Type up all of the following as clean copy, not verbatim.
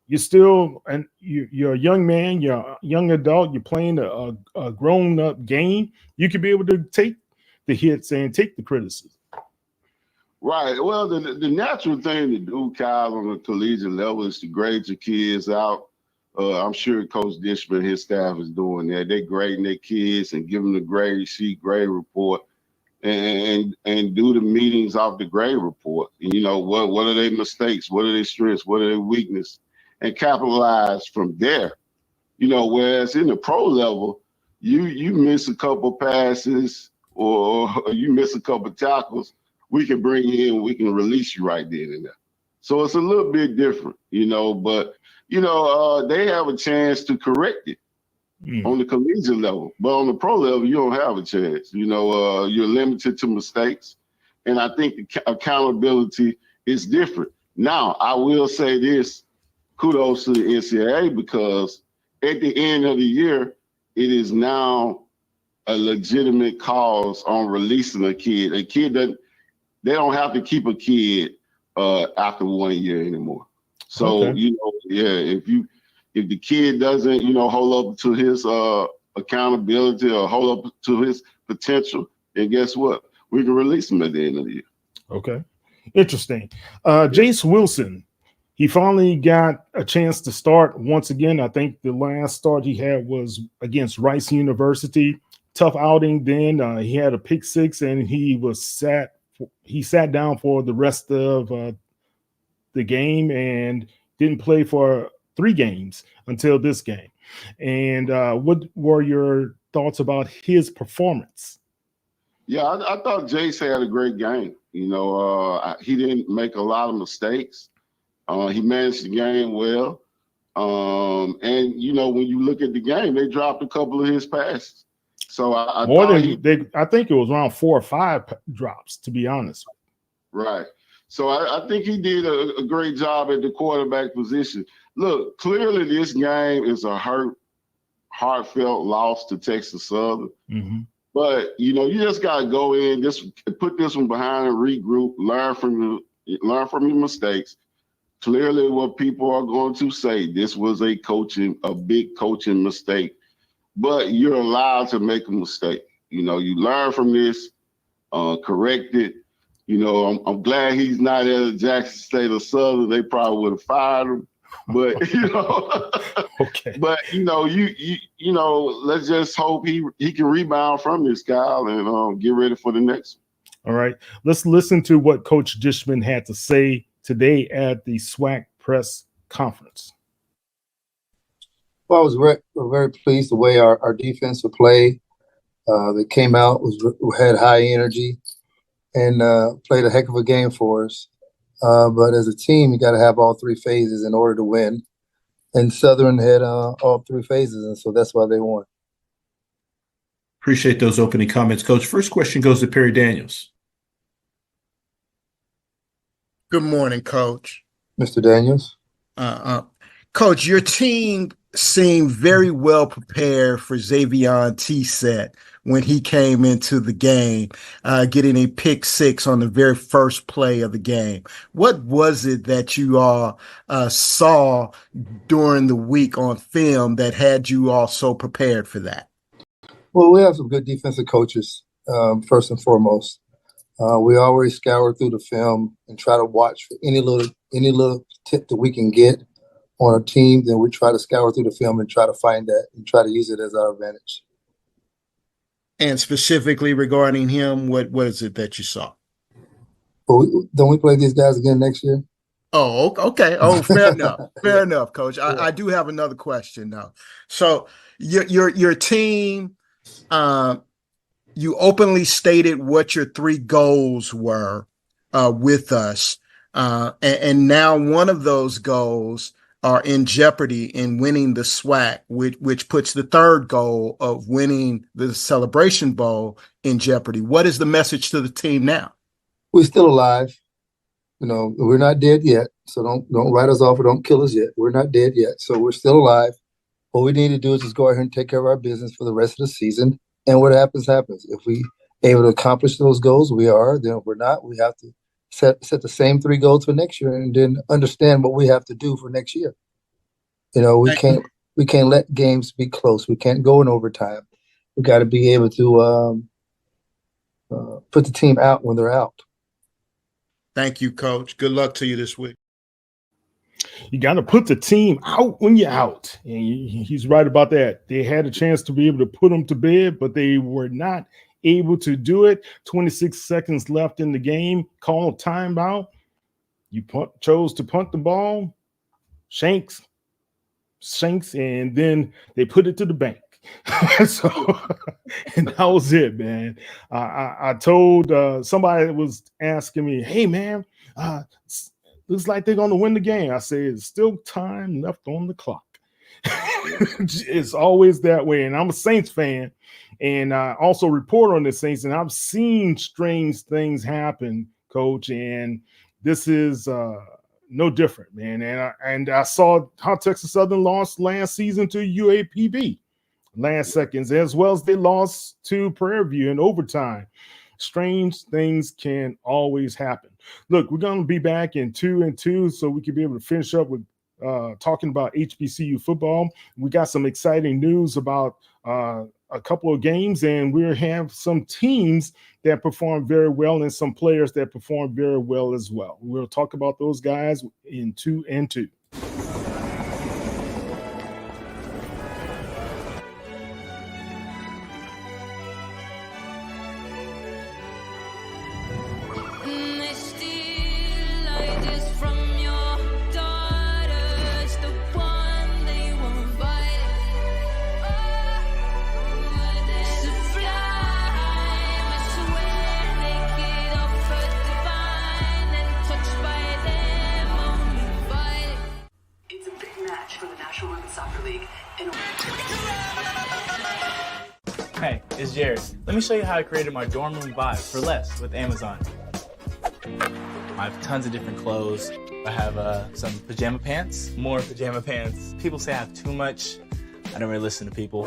you're still, and you're a young man, you're a young adult, you're playing a grown up game. You could be able to take the hits and take the criticism. Right. Well, the natural thing to do, Kyle, on a collegiate level is to grade your kids out. I'm sure Coach Dishman and his staff is doing that. They're grading their kids and giving them the grade sheet, grade report, and do the meetings off the grade report. You know, what are their mistakes? What are their strengths? What are their weaknesses? And capitalize from there. You know, whereas in the pro level, you miss a couple passes or you miss a couple tackles, we can bring you in, we can release you right then and there. So it's a little bit different, you know, but they have a chance to correct it on the collegiate level. But on the pro level, you don't have a chance. You know, you're limited to mistakes. And I think the accountability is different. Now, I will say this, kudos to the NCAA, because at the end of the year, it is now a legitimate cause on releasing a kid. A kid they don't have to keep a kid after 1 year anymore. So, Okay. you know, yeah, if the kid doesn't, you know, hold up to his accountability or hold up to his potential, then guess what? We can release him at the end of the year. Okay. Interesting. Jace Wilson, he finally got a chance to start once again. I think the last start he had was against Rice University. Tough outing then. He had a pick six and he sat down for the rest of the game and didn't play for 3 games until this game. And what were your thoughts about his performance? Yeah, I thought Jace had a great game. You know, he didn't make a lot of mistakes. He managed the game well. And, you know, when you look at the game, they dropped a couple of his passes. So I think it was around 4 or 5 drops, to be honest. Right. So I think he did a great job at the quarterback position. Look, clearly this game is a heartfelt loss to Texas Southern. Mm-hmm. But, you know, you just got to go in, put this one behind and regroup, learn from your mistakes. Clearly what people are going to say, this was a big coaching mistake. But you're allowed to make a mistake. You know, you learn from this, correct it. You know, I'm glad he's not at Jackson State or Southern. They probably would have fired him. But you know, okay. But you know, you know, let's just hope he can rebound from this, Kyle, and get ready for the next one. All right, let's listen to what Coach Dishman had to say today at the SWAC press conference. Well, I was very pleased the way our defense would play. They came out, had high energy, and played a heck of a game for us. But as a team, you got to have all 3 phases in order to win. And Southern had all 3 phases, and so that's why they won. Appreciate those opening comments, Coach. First question goes to Perry Daniels. Good morning, Coach. Mr. Daniels. Coach, your team seemed very well prepared for Xavion T-Set when he came into the game, getting a pick 6 on the very first play of the game. What was it that you all saw during the week on film that had you all so prepared for that? Well, we have some good defensive coaches, first and foremost. We always scour through the film and try to watch for any little tip that we can get on a team. Then we try to scour through the film and try to find that and try to use it as our advantage. And specifically regarding him, what is it that you saw? Well, don't we play these guys again next year? Oh, okay. Oh, fair enough. Fair enough, Coach. I do have another question though. So your team, you openly stated what your 3 goals were with us, and now one of those goals are in jeopardy in winning the SWAC, which puts the 3rd goal of winning the Celebration Bowl in jeopardy. What is the message to the team now? We're still alive. You know, we're not dead yet. So don't write us off or don't kill us yet. We're not dead yet. So we're still alive. What we need to do is just go ahead and take care of our business for the rest of the season. And what happens, happens. If we able to accomplish those goals, we are. Then if we're not, we have to set the same 3 goals for next year and then understand what we have to do for next year. we can't let games be close. We can't go in overtime. We got to be able to put the team out when they're out. Thank you, Coach. Good luck to you this week. You got to put the team out when you're out. And he's right about that. They had a chance to be able to put them to bed, but they were not able to do it. 26 seconds left in the game. Call timeout. You chose to punt the ball. Shanks, and then they put it to the bank. So, and that was it, man. I told somebody that was asking me, hey, man, looks like they're going to win the game. I said, it's still time left on the clock. It's always that way. And I'm a Saints fan, and I also report on the Saints, and I've seen strange things happen, Coach, and this is no different, man. And I saw how Texas Southern lost last season to UAPB. Last seconds, as well as they lost to Prairie View in overtime. Strange things can always happen. Look, we're going to be back in 2-2, so we can be able to finish up with talking about HBCU football. We got some exciting news about a couple of games, and we have some teams that perform very well and some players that perform very well as well. We'll talk about those guys in 2-2. Hey, it's Jared. Let me show you how I created my dorm room vibe for less with Amazon. I have tons of different clothes. I have some pajama pants, more pajama pants. People say I have too much. I don't really listen to people.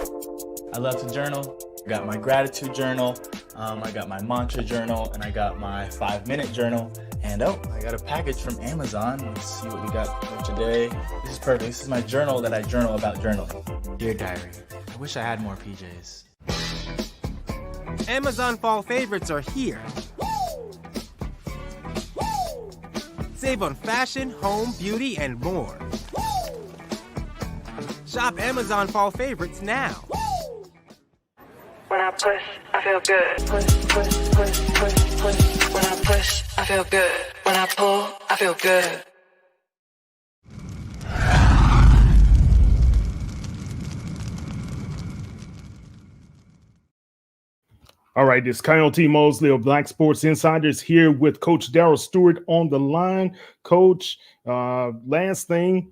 I love to journal. I got my gratitude journal. I got my mantra journal, and I got my 5-minute journal. And I got a package from Amazon. Let's see what we got for today. This is perfect. This is my journal that I journal about journaling. Dear Diary, I wish I had more PJs. Amazon fall favorites are here. Save on fashion, home, beauty, and more. Shop Amazon fall favorites now. When I push, I feel good. Push, push, push, push, push. When I push, I feel good. When I pull, I feel good. All right, this Coyote Mosley of Black Sports Insiders here with Coach Daryl Steward on the line. Coach, last thing,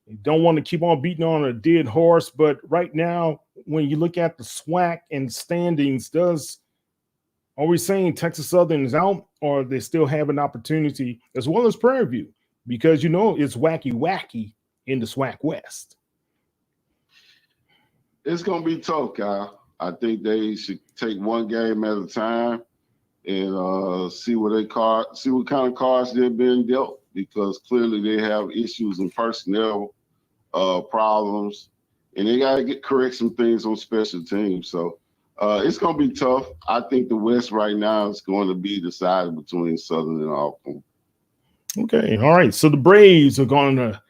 you don't want to keep on beating on a dead horse, but right now, when you look at the SWAC and standings, are we saying Texas Southern is out, or they still have an opportunity, as well as Prairie View? Because it's wacky in the SWAC West. It's going to be tough, Kyle. I think they should take one game at a time and see what kind of cards they're being dealt, because clearly they have issues in personnel problems, and they got to correct some things on special teams. So it's going to be tough. I think the West right now is going to be decided between Southern and Alcorn. Okay, all right. So the Braves are going to,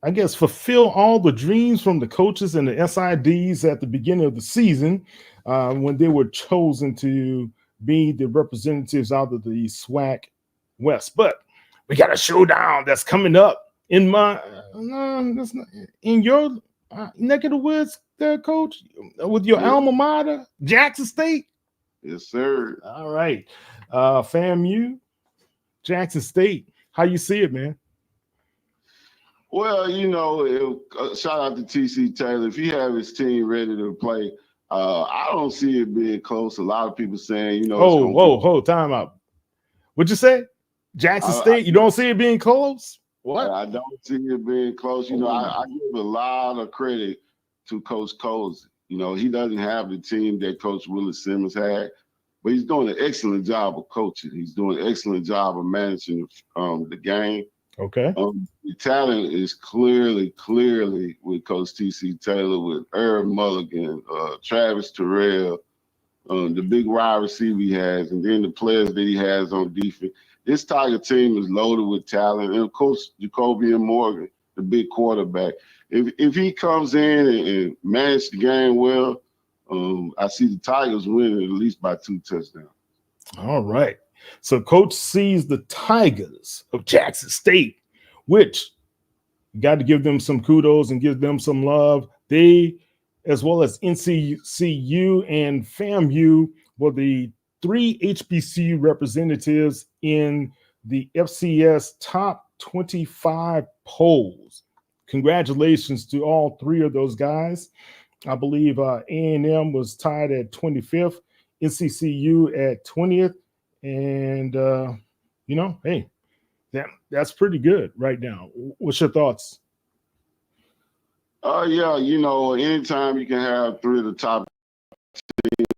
I guess, fulfill all the dreams from the coaches and the SIDs at the beginning of the season when they were chosen to be the representatives out of the SWAC West. But we got a showdown that's coming up in in your neck of the woods there, Coach, with your alma mater, Jackson State. Yes, sir. All right. FAMU, Jackson State. How you see it, man? Well, shout out to TC Taylor. If he have his team ready to play, I don't see it being close. A lot of people saying, time out. What'd you say? Jackson State, you don't see it being close? What? I don't see it being close. I give a lot of credit to Coach Coles. He doesn't have the team that Coach Willis Simmons had, but he's doing an excellent job of coaching. He's doing an excellent job of managing the game. Okay. The talent is clearly with Coach T.C. Taylor, with Eric Mulligan, Travis Terrell, the big wide receiver he has, and then the players that he has on defense. This Tiger team is loaded with talent, and of course, Jacoby and Morgan, the big quarterback. If he comes in and manages the game well, I see the Tigers winning at least by 2 touchdowns. All right. So Coach sees the Tigers of Jackson State, which you got to give them some kudos and give them some love. They, as well as NCCU and FAMU, were the 3 HBCU representatives in the FCS top 25 polls. Congratulations to all 3 of those guys. I believe A&M was tied at 25th, NCCU at 20th, and hey, that's pretty good right now. What's your thoughts? Yeah, anytime you can have 3 of the top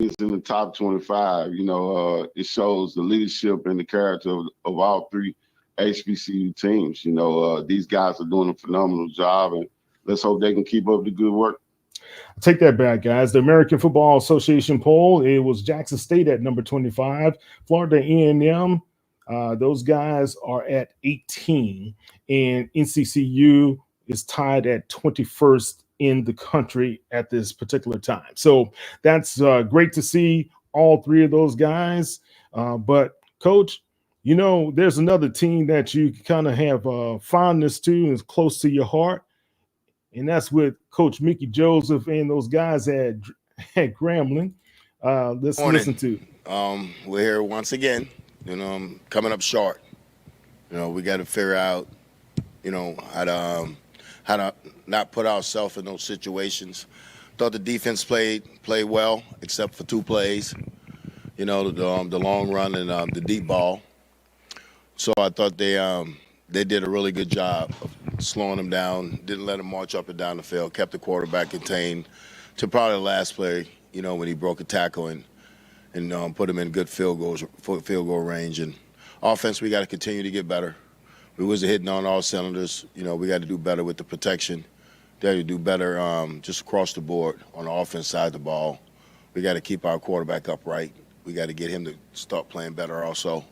teams in the top 25, it shows the leadership and the character of all 3 HBCU teams. These guys are doing a phenomenal job, and let's hope they can keep up the good work. I'll take that back, guys. The American Football Association poll, it was Jackson State at number 25, Florida A&M. Those guys are at 18, and NCCU is tied at 21st in the country at this particular time. So that's great to see all 3 of those guys. But Coach, there's another team that you kind of have fondness to and is close to your heart, and that's with Coach Mickey Joseph and those guys at Grambling. Let's listen to. We're here once again. Coming up short. We got to figure out, how to not put ourselves in those situations. Thought the defense played well, except for 2 plays. The long run and the deep ball. So I thought they did a really good job of slowing them down, didn't let them march up and down the field, kept the quarterback contained to probably the last play, when he broke a tackle and put him in good field goal range. And offense, we got to continue to get better. We wasn't hitting on all cylinders. We got to do better with the protection. Got to do better just across the board on the offense side of the ball. We got to keep our quarterback upright. We got to get him to start playing better also.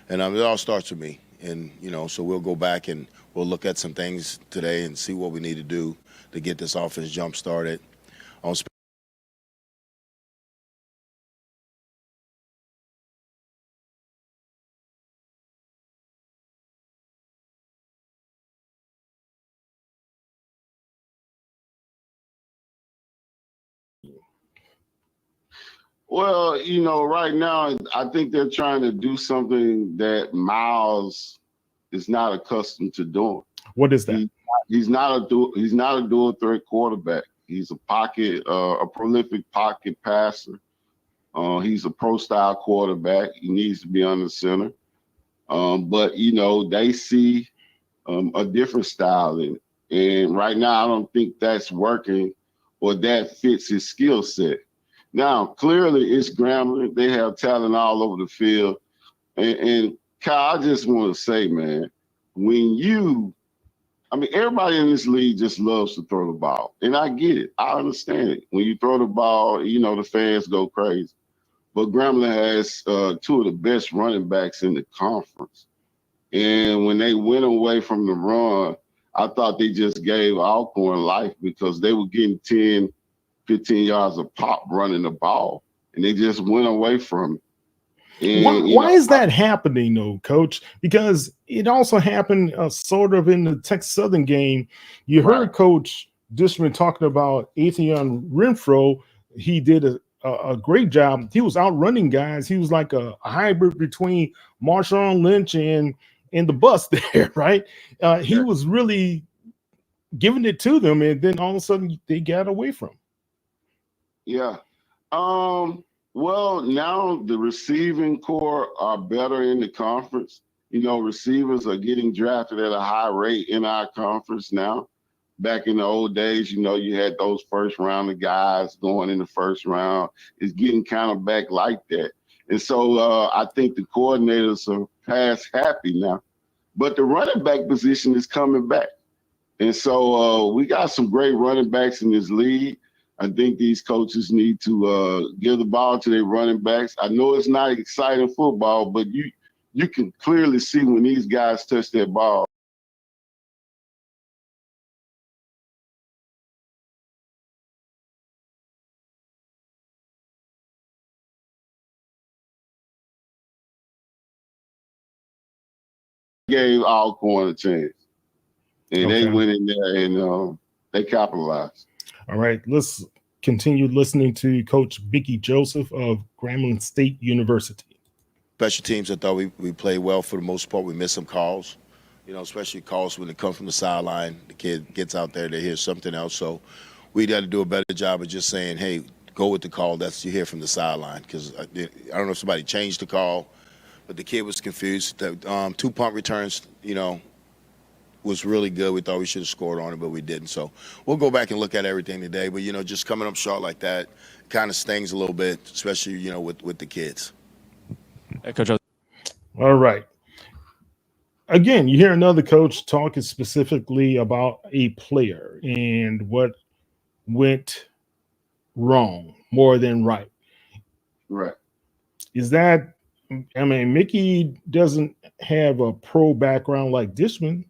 And it all starts with me. And, so we'll go back and we'll look at some things today and see what we need to do to get this offense jump started. Well, right now, I think they're trying to do something that Miles is not accustomed to doing. What is that? He's not a dual threat quarterback. He's a prolific pocket passer. He's a pro style quarterback. He needs to be on the center. But they see a different style in it. And right now, I don't think that's working or that fits his skill set. Now, clearly, it's Grambling. They have talent all over the field. And Kyle, I just want to say, man, everybody in this league just loves to throw the ball. And I get it. I understand it. When you throw the ball, the fans go crazy. But Grambling has 2 of the best running backs in the conference. And when they went away from the run, I thought they just gave Alcorn life because they were getting 10, 15 yards of pop running the ball, and they just went away from it. And, why is that happening, though, Coach? Because it also happened sort of in the Texas Southern game. You heard Coach Dishman talking about Atheon Renfro. He did a great job. He was outrunning guys. He was like a hybrid between Marshawn Lynch and the bus there, right? He was really giving it to them, and then all of a sudden they got away from him. Yeah. Well, now the receiving core are better in the conference. Receivers are getting drafted at a high rate in our conference now. Back in the old days, you had those first round of guys going in the first round. It's getting kind of back like that. And so I think the coordinators are past happy now But the running back position is coming back. And so we got some great running backs in this league. I think these coaches need to give the ball to their running backs. I know it's not exciting football, but you can clearly see when these guys touch that ball. Gave Alcorn a chance. And they went in there and they capitalized. All right, let's continue listening to Coach Mickey Joseph of Grambling State University. Special teams, I thought we played well for the most part. We missed some calls, especially calls when they come from the sideline. The kid gets out there, they hear something else. So we got to do a better job of just saying, hey, go with the call that's you hear from the sideline. Because I don't know if somebody changed the call, but the kid was confused. The 2 punt returns, was really good. We thought we should have scored on it, but we didn't. So we'll go back and look at everything today. But, just coming up short like that kind of stings a little bit, especially, with the kids. Hey, Coach. All right. Again, you hear another coach talking specifically about a player and what went wrong more than right. Right. Is that, Mickey doesn't have a pro background like Dishman.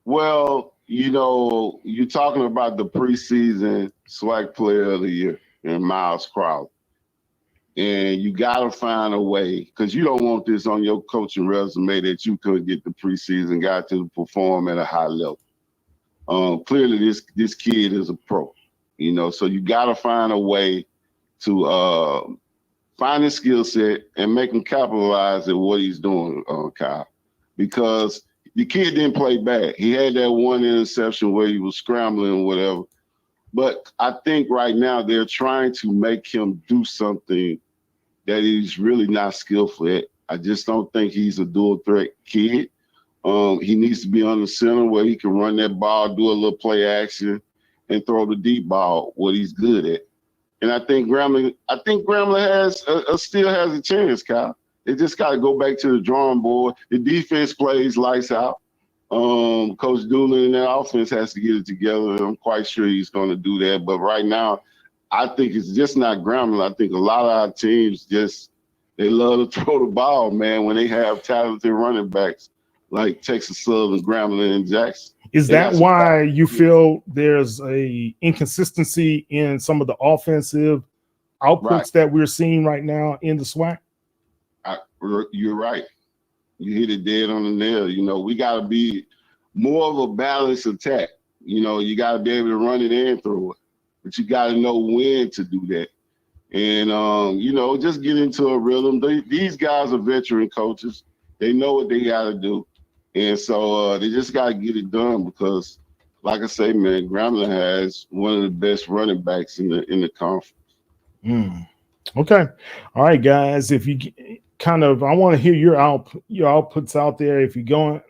Well, you're talking about the preseason SWAC Player of the Year and Miles Crowley. And you got to find a way, because you don't want this on your coaching resume that you couldn't get the preseason guy to perform at a high level. Clearly, this kid is a pro, so you got to find a way to find his skill set and make him capitalize at what he's doing, Kyle, because the kid didn't play bad. He had that one interception where he was scrambling or whatever. But I think right now they're trying to make him do something that he's really not skillful at. I just don't think he's a dual threat kid. He needs to be on the center where he can run that ball, do a little play action, and throw the deep ball, what he's good at. And I think Grambling still has a chance, Kyle. They just got to go back to the drawing board. The defense plays lights out. Coach Doolin and that offense has to get it together. And I'm quite sure he's going to do that. But right now, I think it's just not Grambling. I think a lot of our teams they love to throw the ball, man, when they have talented running backs like Texas Southern, Grambling, and Jackson. Is that why you feel there's a inconsistency in some of the offensive outputs that we're seeing right now in the SWAC? You're right. You hit it dead on the nail. We got to be more of a balanced attack. You got to be able to run it and throw it, but you got to know when to do that. And, just get into a rhythm. These guys are veteran coaches. They know what they got to do. And so they just got to get it done because, like I say, man, Grambling has one of the best running backs in the conference. Okay. All right, guys. If you I want to hear your outputs out there. If you're going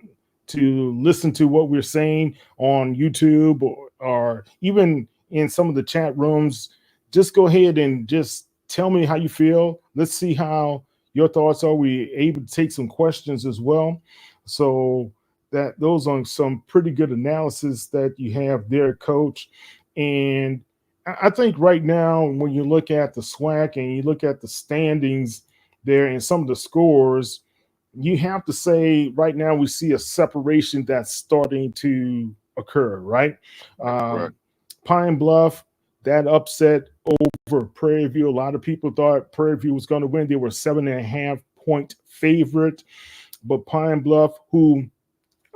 to listen to what we're saying on YouTube or even in some of the chat rooms, just go ahead and just tell me how you feel. Let's see how your thoughts are. We're able to take some questions as well. So those are some pretty good analysis that you have there, Coach. And I think right now, when you look at the SWAC and you look at the standings there and some of the scores, you have to say right now we see a separation that's starting to occur, right? Right. Pine Bluff, that upset over Prairie View. A lot of people thought Prairie View was going to win. They were 7.5-point favorite. But Pine Bluff, who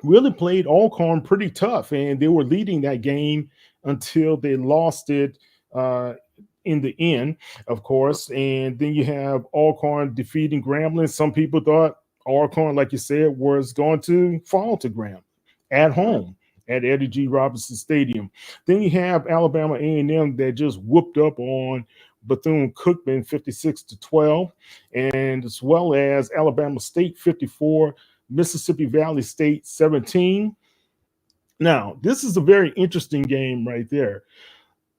really played Alcorn pretty tough, and they were leading that game until they lost it in the end, of course. And then you have Alcorn defeating Grambling. Some people thought Alcorn, like you said, was going to fall to Grambling at home at Eddie G. Robinson Stadium. Then you have Alabama A&M that just whooped up on Bethune-Cookman 56-12, and as well as Alabama State 54, Mississippi Valley State 17. Now, this is a very interesting game right there.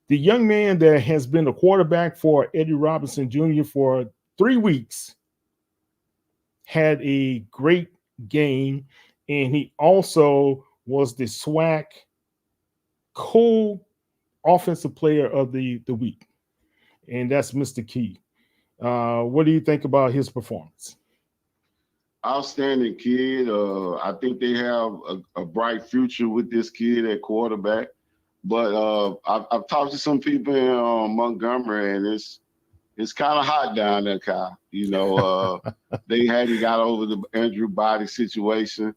The young man that has been a quarterback for Eddie Robinson Jr. for 3 weeks had a great game, and he also was the SWAC co-offensive player of the week, and that's Mr. Key. What do you think about his performance? Outstanding kid. I think they have a bright future with this kid at quarterback. But I've talked to some people in Montgomery, and it's kind of hot down there, Kyle. You know, they hadn't got over the Andrew Body situation.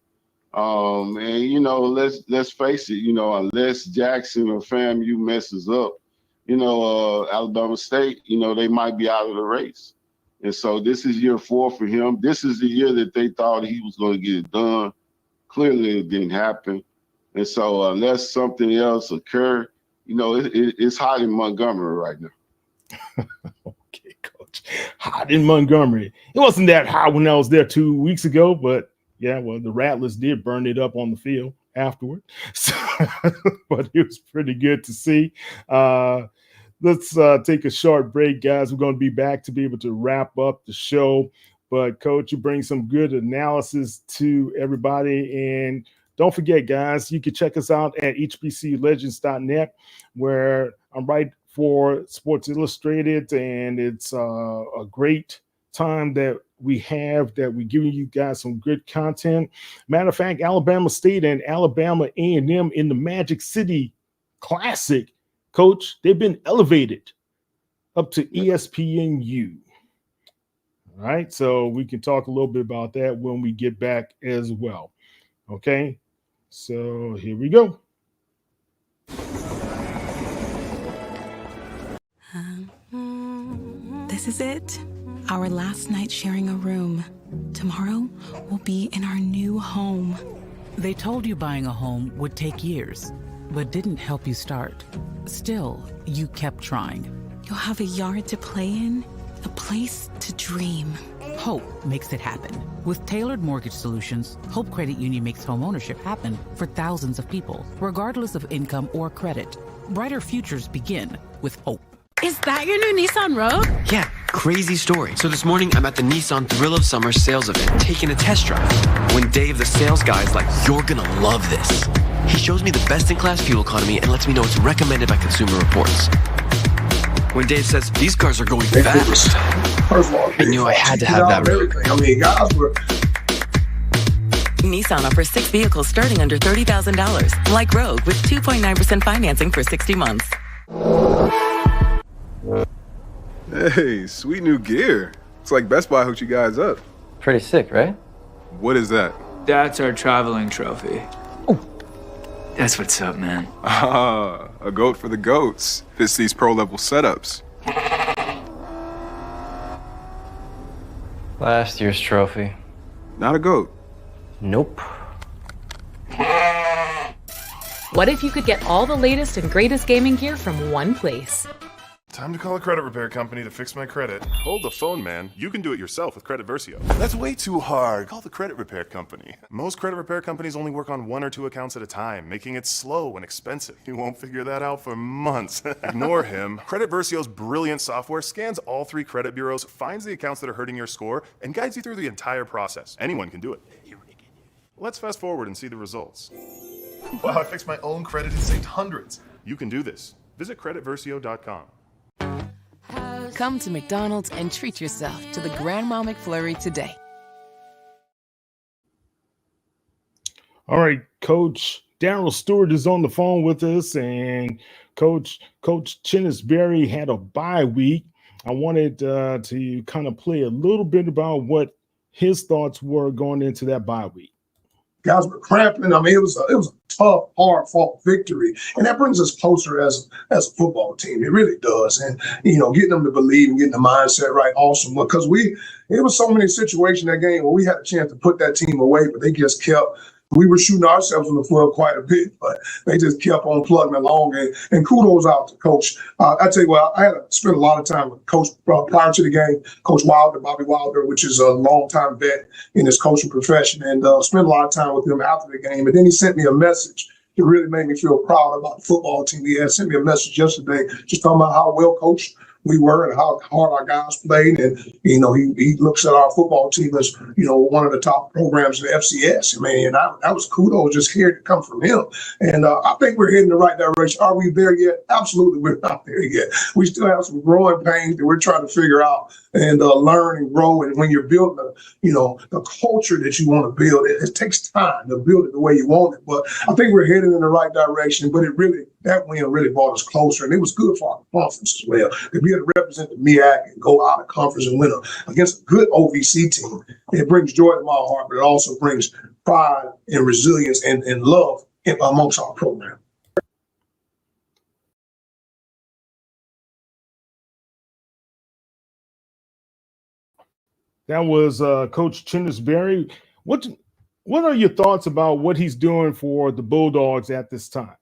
And, you know, let's face it, you know, unless Jackson or FAMU messes up, you know, Alabama State, you know, they might be out of the race. And so this is year 4 for him. This is the year that they thought he was going to get it done. Clearly it didn't happen. And so unless something else occur, you know, it's hot in Montgomery right now. Okay, Coach. Hot in Montgomery. It wasn't that hot when I was there 2 weeks ago, but yeah, well, the Rattlers did burn it up on the field afterward. So, but it was pretty good to see. Let's take a short break, guys. We're going to be back to be able to wrap up the show. But, Coach, you bring some good analysis to everybody. And don't forget, guys, you can check us out at HBCUlegends.net, where I'm right for Sports Illustrated. And it's a great time that we have that we're giving you guys some good content. Matter of fact, Alabama State and Alabama A&M in the Magic City Classic, Coach, they've been elevated up to ESPNU. All right, so we can talk a little bit about that when we get back as well. Okay, so here we go. This is it. Our last night sharing a room. Tomorrow we'll be in our new home. They told you buying a home would take years, but didn't help you start. Still, you kept trying. You'll have a yard to play in, a place to dream. Hope makes it happen. With tailored mortgage solutions, Hope Credit Union makes home ownership happen for thousands of people, regardless of income or credit. Brighter futures begin with Hope. Is that your new Nissan Rogue? Yeah, crazy story. So this morning, I'm at the Nissan Thrill of Summer sales event, taking a test drive. When Dave, the sales guy, is like, "You're gonna love this." He shows me the best-in-class fuel economy and lets me know it's recommended by Consumer Reports. When Dave says, "These cars are going fast," first of all, I knew I had to have that Rogue. I mean, guys were... Nissan offers 6 vehicles starting under $30,000, like Rogue, with 2.9% financing for 60 months. Hey, sweet new gear. It's like Best Buy hooked you guys up. Pretty sick, right? What is that? That's our traveling trophy. Oh, that's what's up, man. Ah, a goat for the goats. Fits these pro-level setups. Last year's trophy. Not a goat. Nope. What if you could get all the latest and greatest gaming gear from one place? Time to call a credit repair company to fix my credit. Hold the phone, man. You can do it yourself with Credit Versio. That's way too hard. Call the credit repair company. Most credit repair companies only work on 1 or 2 accounts at a time, making it slow and expensive. You won't figure that out for months. Ignore him. Credit Versio's brilliant software scans all 3 credit bureaus, finds the accounts that are hurting your score, and guides you through the entire process. Anyone can do it. Let's fast forward and see the results. Wow, I fixed my own credit and saved hundreds. You can do this. Visit creditversio.com. Come to McDonald's and treat yourself to the Grandma McFlurry today. All right, Coach Daryl Steward is on the phone with us, and Coach Chinnisberry had a bye week. I wanted to kind of play a little bit about what his thoughts were going into that bye week. Guys were cramping. I mean, it was a tough, hard-fought victory, and that brings us closer as a football team. It really does, and getting them to believe and getting the mindset right, awesome. Because it was so many situations in that game where we had a chance to put that team away, but they just kept. We were shooting ourselves in the foot quite a bit, but they just kept on plugging along. And kudos out to Coach. I tell you what, I had to spend a lot of time with Coach prior to the game, Coach Wilder, Bobby Wilder, which is a longtime vet in his coaching profession, and spent a lot of time with him after the game. And then he sent me a message that really made me feel proud about the football team. He had sent me a message yesterday just talking about how well coached we were and how hard our guys played. And, he looks at our football team as, one of the top programs in the FCS. I mean, and that was kudos just hearing it come from him. And I think we're heading in the right direction. Are we there yet? Absolutely, we're not there yet. We still have some growing pains that we're trying to figure out and learn and grow. And when you're building, the culture that you want to build, it takes time to build it the way you want it. But I think we're heading in the right direction. But that win really brought us closer, and it was good for our conference as well. To be able to represent the MEAC and go out of conference and win against a good OVC team, it brings joy to my heart, but it also brings pride and resilience and love amongst our program. That was Coach Chinesbury. What are your thoughts about what he's doing for the Bulldogs at this time?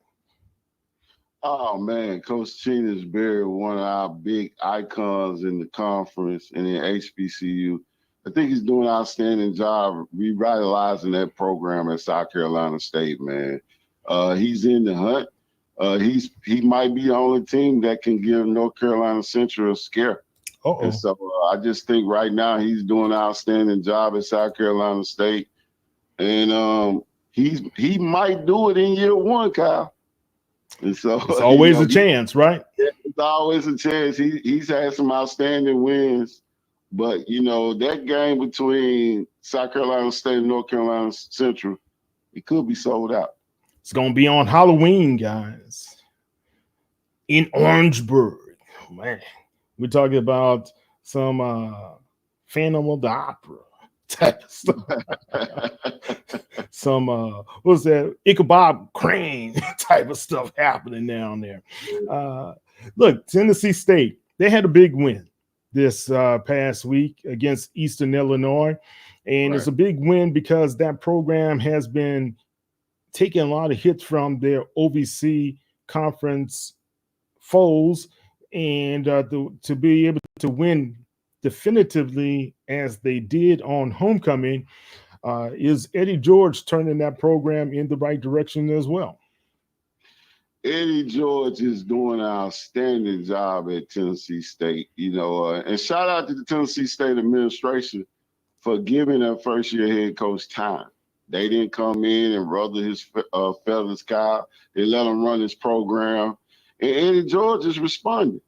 Oh, man, Coach Chinesbury, one of our big icons in the conference and in HBCU. I think he's doing an outstanding job revitalizing that program at South Carolina State, man. He's in the hunt. He might be the only team that can give North Carolina Central a scare. And so I just think right now he's doing an outstanding job at South Carolina State. And he might do it in year one, Kyle. And so it's always a chance, right? It's always a chance. He's had some outstanding wins. But, that game between South Carolina State and North Carolina Central, it could be sold out. It's going to be on Halloween, guys, in Orangeburg. Man, we're talking about some Phantom of the Opera type of stuff. Some, what's that, Ichabod Crane type of stuff happening down there. Look, Tennessee State, they had a big win this past week against Eastern Illinois. And It's a big win because that program has been taking a lot of hits from their OVC conference foes. And to be able to win definitively as they did on homecoming, is Eddie George turning that program in the right direction as well? Eddie George is doing an outstanding job at Tennessee State, and shout out to the Tennessee State administration for giving their first-year head coach time. They didn't come in and ruffle his feathers, Kyle. They let him run his program, and Eddie George is responding.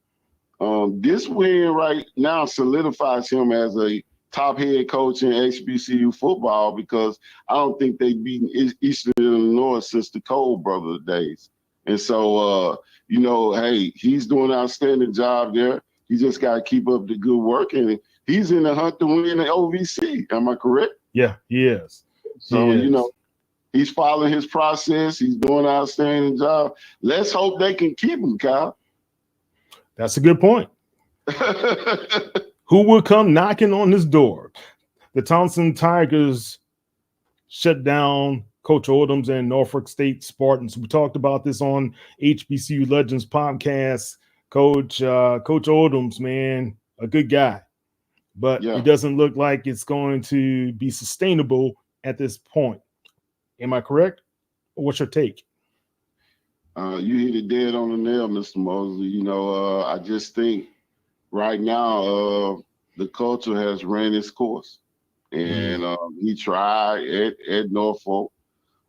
This win right now solidifies him as a top head coach in HBCU football because I don't think they've beaten Eastern Illinois since the Cole Brothers days. And so, hey, he's doing an outstanding job there. He just got to keep up the good work, and he's in the hunt to win the OVC. Am I correct? Yeah, he is. So, he's following his process. He's doing an outstanding job. Let's hope they can keep him, Kyle. That's a good point. Who will come knocking on his door? The Townsend Tigers shut down Coach Odoms and Norfolk State Spartans. We talked about this on HBCU Legends Podcast. Coach Odoms, man, a good guy. But it doesn't look like it's going to be sustainable at this point. Am I correct? What's your take? You hit it dead on the nail, Mr. Mosley. I just think right now the culture has ran its course. And he tried at Norfolk.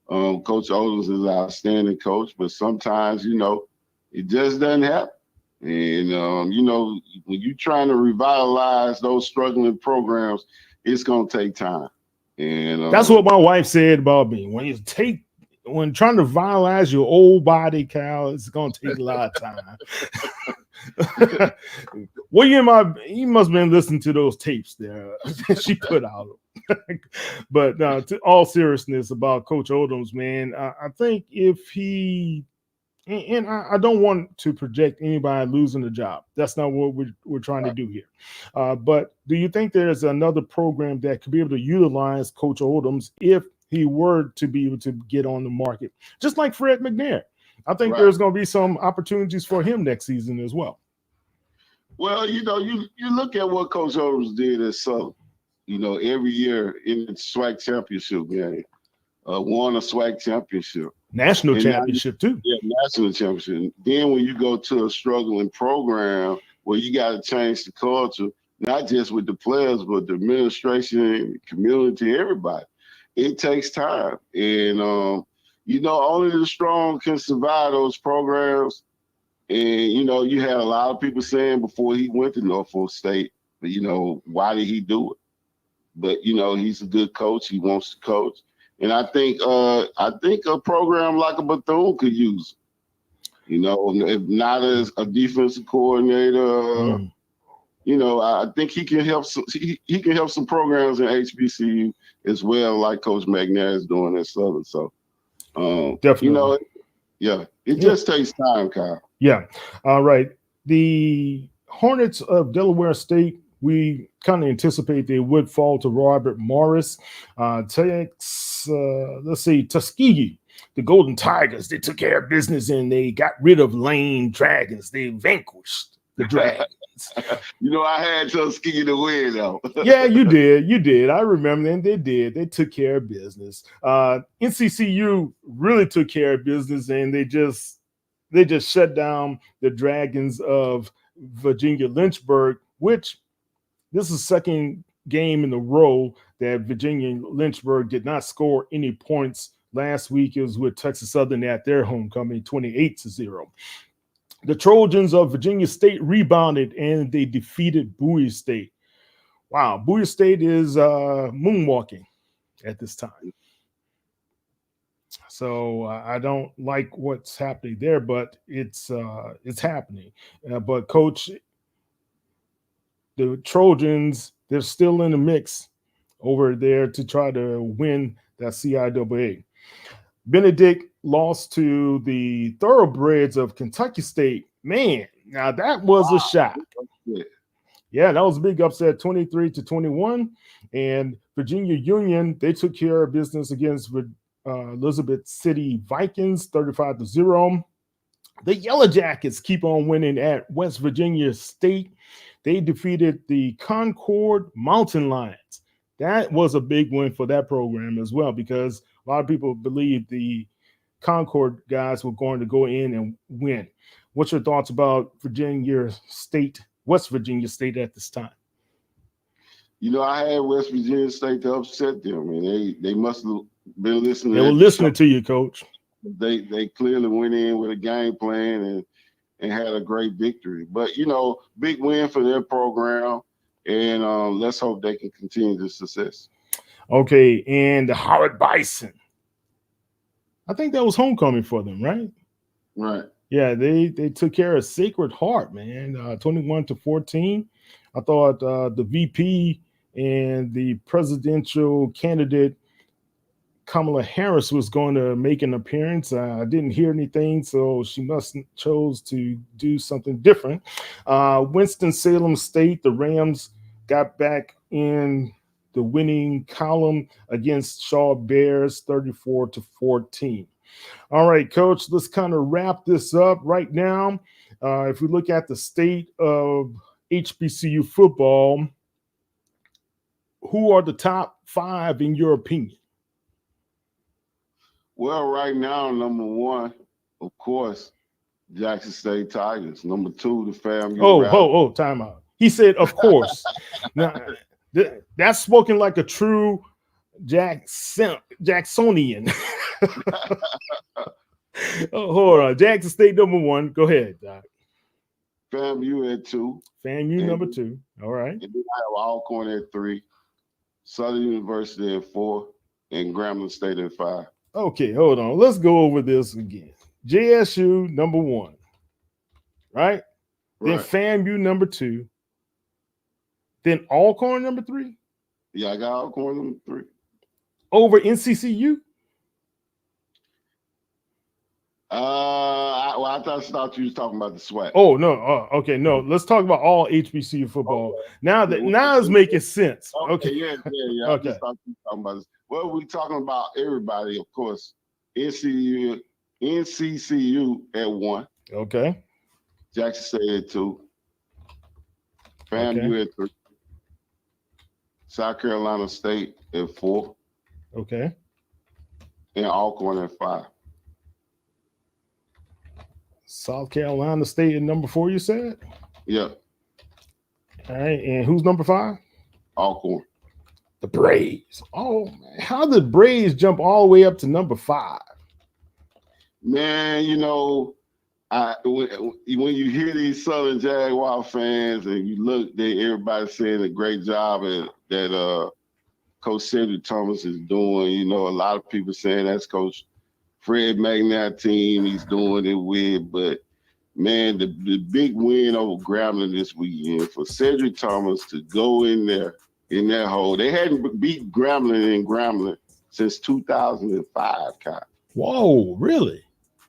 Coach Odoms is an outstanding coach, but sometimes, it just doesn't happen. And, when you're trying to revitalize those struggling programs, it's going to take time. And that's what my wife said about me. When trying to revitalize your old body, Cal, it's going to take a lot of time. Well, you must have been listening to those tapes there she put out. But to all seriousness about Coach Odoms, man, I think if he and I don't want to project anybody losing a job. That's not what we're trying to do here. But do you think there's another program that could be able to utilize Coach Odoms if he were to be able to get on the market, just like Fred McNair? I think there's going to be some opportunities for him next season as well. Well, you look at what Coach Odoms did at Southern. Every year in the SWAC championship game, won a SWAC championship. National championship too. Yeah, national championship. Then when you go to a struggling program where you got to change the culture, not just with the players, but the administration, the community, everybody. It takes time. And, only the strong can survive those programs. And, you had a lot of people saying before he went to Norfolk State, why did he do it? But, he's a good coach. He wants to coach. And I think a program like a Bethune could use him. If not as a defensive coordinator, I think he can help he can help some programs in HBCU as well, like Coach McNair is doing at Southern. So definitely, it just takes time, Kyle. Yeah. All right. The Hornets of Delaware State, we kind of anticipate they would fall to Robert Morris. Tuskegee, the Golden Tigers, they took care of business and they got rid of Lane Dragons. They vanquished the Dragons. I had Tuskegee to win, though. Yeah, you did. I remember them. They did. They took care of business. NCCU really took care of business, and they just shut down the Dragons of Virginia Lynchburg, which this is the second game in a row that Virginia Lynchburg did not score any points. Last week it was with Texas Southern at their homecoming, 28-0. The Trojans of Virginia State rebounded and they defeated Bowie State. Wow, Bowie State is moonwalking at this time. So I don't like what's happening there, but it's happening. But Coach, the Trojans, they're still in the mix over there to try to win that CIAA. Benedict lost to the Thoroughbreds of Kentucky State. Man, now that was a shock. Yeah, that was a big upset, 23-21. And Virginia Union, they took care of business against Elizabeth City Vikings, 35-0. The Yellow Jackets keep on winning at West Virginia State. They defeated the Concord Mountain Lions. That was a big win for that program as well, because a lot of people believe the Concord guys were going to go in and win. What's your thoughts about West Virginia State at this time? I had West Virginia State to upset them, and they must have been listening. They were listening to you, Coach. They clearly went in with a game plan and had a great victory. But, big win for their program, and let's hope they can continue the success. Okay, and the Howard Bison. I think that was homecoming for them, right? Right. Yeah, they took care of Sacred Heart, man, 21-14. I thought the VP and the presidential candidate Kamala Harris was going to make an appearance. I didn't hear anything, so she must chose to do something different. Winston-Salem State, the Rams got back in the winning column against Shaw Bears, 34-14. All right, Coach, let's kind of wrap this up right now. If we look at the state of HBCU football, who are the top 5 in your opinion? Well, right now, number 1, of course, Jackson State Tigers. Number 2, the FAMU. Time out. He said, of course. Now, that's spoken like a true Jacksonian. Hold on. Jackson State number 1. Go ahead, Doc. FAMU at 2. FAMU number 2. All right. And then I have Alcorn at 3, Southern University at 4, and Grambling State at 5. Okay, hold on. Let's go over this again. JSU number 1, right? Then FAMU number 2. Then Alcorn number 3. Yeah, I got Alcorn number 3. Over NCCU? I thought you was talking about the SWAC. Oh no. Okay, no. Let's talk about all HBCU football. Now it's making sense. Okay. Yeah. Okay. I just thought you were talking about this. Well, we're talking about everybody, of course. NCCU at 1. Okay. Jackson State at 2. FAMU at 3. South Carolina State at 4. Okay. And Alcorn at 5. South Carolina State at number 4, you said? Yeah. All right, and who's number 5? Alcorn. The Braves. Oh man, how did Braves jump all the way up to number 5? Man, when you hear these Southern Jaguar fans and you look, everybody saying a great job that Coach Cedric Thomas is doing. A lot of people saying that's Coach Fred McNair team he's doing it with. But man, the big win over Grambling this weekend for Cedric Thomas to go in there in that hole. They hadn't beat Grambling since 2005, Kyle. Whoa, really?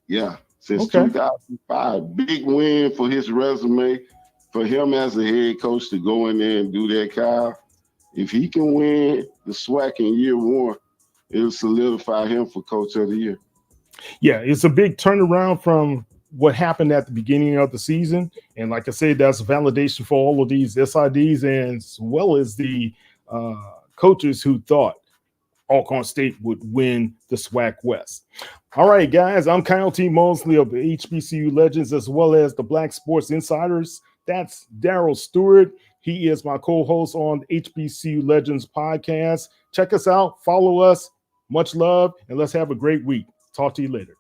Yeah, since 2005. Big win for his resume, for him as a head coach to go in there and do that, Kyle. If he can win the SWAC in year 1, it'll solidify him for Coach of the Year. Yeah, it's a big turnaround from what happened at the beginning of the season. And like I said, that's validation for all of these SIDs and as well as the coaches who thought Alcorn State would win the SWAC West. All right, guys, I'm Kyle T. Mosley of the HBCU Legends as well as the Black Sports Insiders. That's Daryl Steward. He is my co-host on HBCU Legends Podcast. Check us out, follow us. Much love, and let's have a great week. Talk to you later.